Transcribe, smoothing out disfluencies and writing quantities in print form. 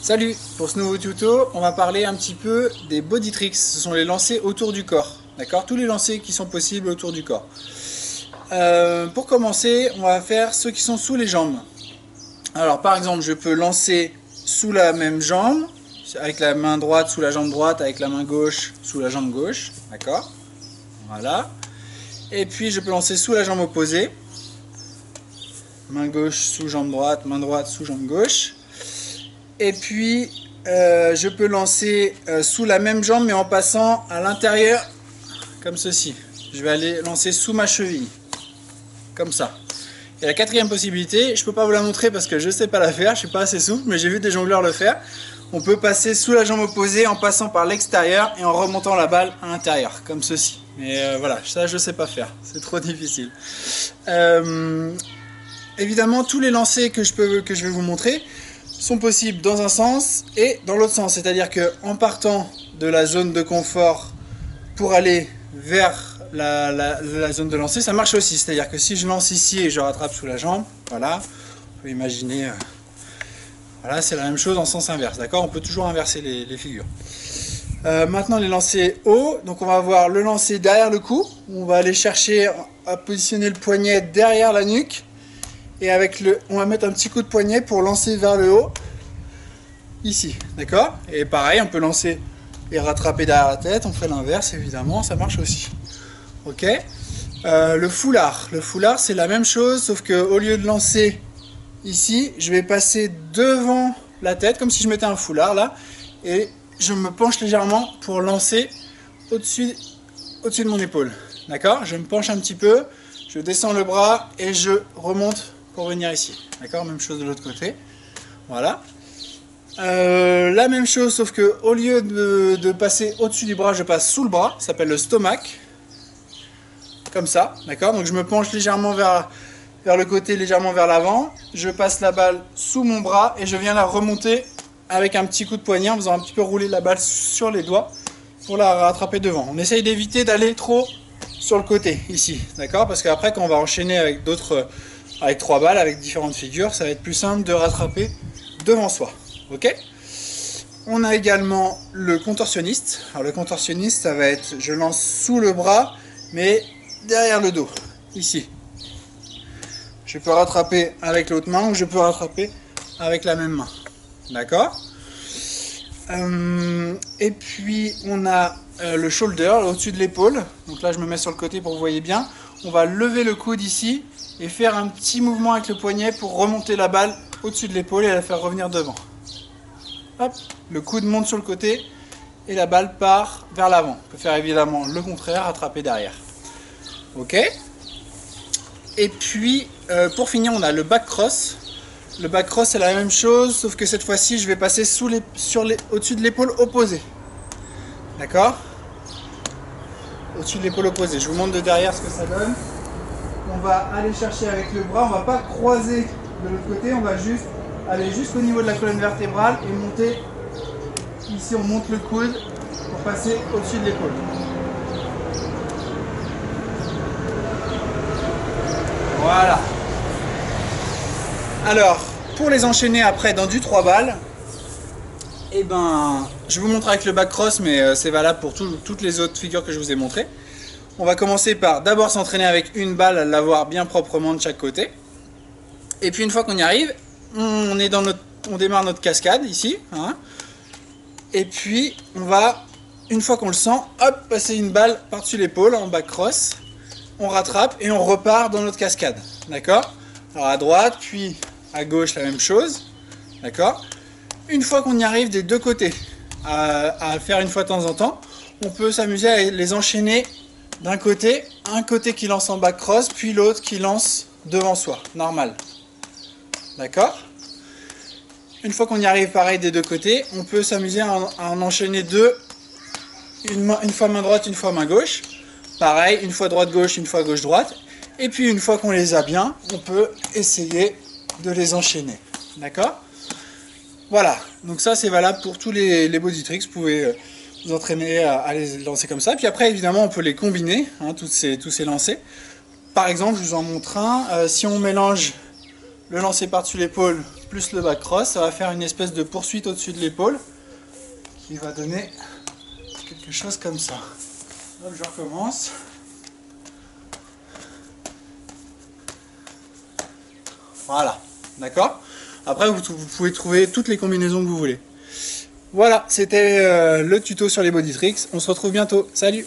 Salut! Pour ce nouveau tuto, on va parler un petit peu des body tricks. Ce sont les lancers autour du corps. D'accord? Tous les lancers qui sont possibles autour du corps. Pour commencer, on va faire ceux qui sont sous les jambes. Alors par exemple, je peux lancer sous la même jambe, avec la main droite sous la jambe droite, avec la main gauche sous la jambe gauche. D'accord? Voilà. Et puis je peux lancer sous la jambe opposée. Main gauche sous jambe droite, main droite sous jambe gauche. Et puis je peux lancer sous la même jambe mais en passant à l'intérieur comme ceci. Je vais aller lancer sous ma cheville comme ça. Et la quatrième possibilité, je ne peux pas vous la montrer parce que je ne sais pas la faire, je ne suis pas assez souple, mais j'ai vu des jongleurs le faire. On peut passer sous la jambe opposée en passant par l'extérieur et en remontant la balle à l'intérieur comme ceci. Mais voilà, ça je ne sais pas faire, c'est trop difficile. Évidemment, tous les lancers que je vais vous montrer sont possibles dans un sens et dans l'autre sens. C'est-à-dire qu'en partant de la zone de confort pour aller vers la zone de lancer, ça marche aussi. C'est-à-dire que si je lance ici et je rattrape sous la jambe, voilà, on peut imaginer, voilà, c'est la même chose en sens inverse. D'accord? On peut toujours inverser les figures. Maintenant les lancers hauts, donc on va avoir le lancer derrière le cou, on va aller chercher à positionner le poignet derrière la nuque. Et avec on va mettre un petit coup de poignet pour lancer vers le haut, ici, d'accord? Et pareil, on peut lancer et rattraper derrière la tête, on fait l'inverse évidemment, ça marche aussi. Ok? Le foulard c'est la même chose, sauf qu'au lieu de lancer ici, je vais passer devant la tête, comme si je mettais un foulard là, et je me penche légèrement pour lancer au-dessus de mon épaule. D'accord? Je me penche un petit peu, je descends le bras et je remonte pour venir ici. D'accord? Même chose de l'autre côté. Voilà. La même chose, sauf que au lieu de passer au-dessus du bras, je passe sous le bras. Ça s'appelle le stomac. Comme ça. D'accord? Donc je me penche légèrement vers le côté, légèrement vers l'avant. Je passe la balle sous mon bras et je viens la remonter avec un petit coup de poignet en faisant un petit peu rouler la balle sur les doigts pour la rattraper devant. On essaye d'éviter d'aller trop sur le côté ici. D'accord? Parce qu'après, quand on va enchaîner avec avec 3 balles, avec différentes figures, ça va être plus simple de rattraper devant soi. Ok? On a également le contorsionniste. Alors le contorsionniste, ça va être, je lance sous le bras, mais derrière le dos, ici. Je peux rattraper avec l'autre main ou je peux rattraper avec la même main. D'accord? Et puis on a le shoulder, au-dessus de l'épaule. Donc là, je me mets sur le côté pour que vous voyez bien. On va lever le coude ici et faire un petit mouvement avec le poignet pour remonter la balle au-dessus de l'épaule et la faire revenir devant. Hop, le coude monte sur le côté et la balle part vers l'avant. On peut faire évidemment le contraire, attraper derrière. Ok? Et puis, pour finir, on a le back cross. Le back cross, c'est la même chose, sauf que cette fois-ci, je vais passer au-dessus de l'épaule opposée. D'accord? Au-dessus de l'épaule opposée. Je vous montre de derrière ce que ça donne. On va aller chercher avec le bras, on va pas croiser de l'autre côté, on va juste aller jusqu'au niveau de la colonne vertébrale et monter. Ici on monte le coude pour passer au-dessus de l'épaule. Voilà. Alors, pour les enchaîner après dans du 3 balles, eh ben, je vous montre avec le back cross, mais c'est valable pour toutes les autres figures que je vous ai montrées. On va commencer par d'abord s'entraîner avec une balle, à l'avoir bien proprement de chaque côté. Et puis une fois qu'on y arrive, on démarre notre cascade ici. Hein. Et puis on va, une fois qu'on le sent, hop, passer une balle par-dessus l'épaule en back cross. On rattrape et on repart dans notre cascade. D'accord? Alors à droite, puis à gauche, la même chose. D'accord? Une fois qu'on y arrive des deux côtés, à faire une fois de temps en temps, on peut s'amuser à les enchaîner d'un côté, un côté qui lance en back cross, puis l'autre qui lance devant soi, normal. D'accord? Une fois qu'on y arrive pareil des deux côtés, on peut s'amuser à en enchaîner deux, une fois main droite, une fois main gauche. Pareil, une fois droite-gauche, une fois gauche-droite. Et puis une fois qu'on les a bien, on peut essayer de les enchaîner. D'accord? Voilà, donc ça c'est valable pour tous les body tricks, vous pouvez vous entraîner à les lancer comme ça. Puis après évidemment on peut les combiner, hein, tous ces lancers. Par exemple, je vous en montre un, si on mélange le lancer par-dessus l'épaule plus le back cross, ça va faire une espèce de poursuite au-dessus de l'épaule qui va donner quelque chose comme ça. Hop, je recommence. Voilà, d'accord. Après, vous pouvez trouver toutes les combinaisons que vous voulez. Voilà, c'était le tuto sur les body tricks. On se retrouve bientôt. Salut!